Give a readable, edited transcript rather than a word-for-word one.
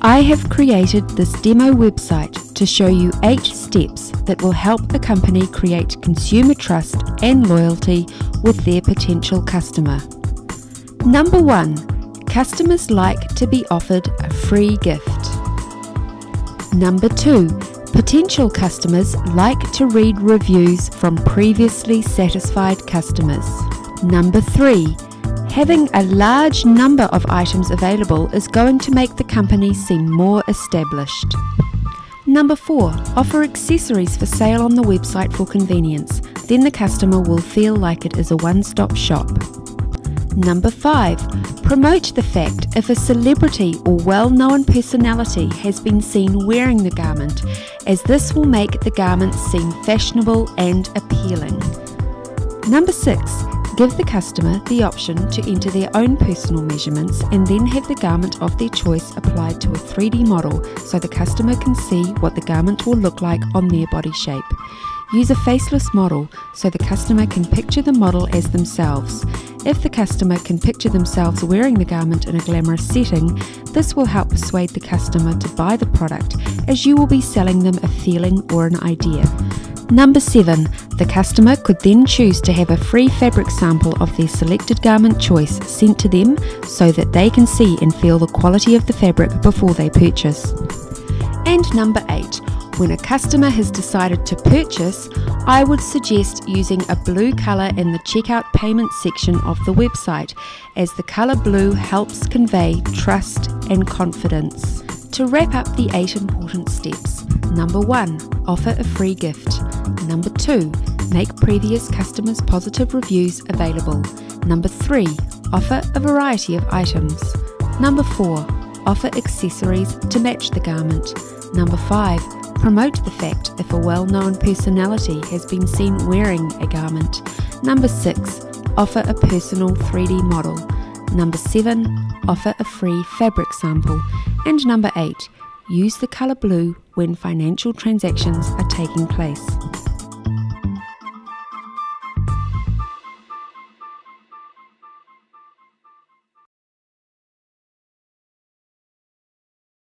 I have created this demo website to show you 8 steps that will help a company create consumer trust and loyalty with their potential customer. Number 1. Customers like to be offered a free gift. Number 2. Potential customers like to read reviews from previously satisfied customers. Number 3. Having a large number of items available is going to make the company seem more established. Number 4. Offer accessories for sale on the website for convenience. Then the customer will feel like it is a one-stop shop. Number 5. Promote the fact if a celebrity or well-known personality has been seen wearing the garment, as this will make the garment seem fashionable and appealing. Number 6. Give the customer the option to enter their own personal measurements and then have the garment of their choice applied to a 3D model so the customer can see what the garment will look like on their body shape. Use a faceless model so the customer can picture the model as themselves. If the customer can picture themselves wearing the garment in a glamorous setting, this will help persuade the customer to buy the product, as you will be selling them a feeling or an idea. Number 7. The customer could then choose to have a free fabric sample of their selected garment choice sent to them so that they can see and feel the quality of the fabric before they purchase. And number 8. When a customer has decided to purchase, I would suggest using a blue colour in the checkout payment section of the website, as the colour blue helps convey trust and confidence. To wrap up the 8 important steps: Number 1. Offer a free gift. Number 2. Make previous customers' positive reviews available. Number 3. Offer a variety of items. Number 4. Offer accessories to match the garment. Number 5. Promote the fact if a well-known personality has been seen wearing a garment. Number 6. Offer a personal 3D model. Number 7. Offer a free fabric sample. And number 8. Use the colour blue when financial transactions are taking place.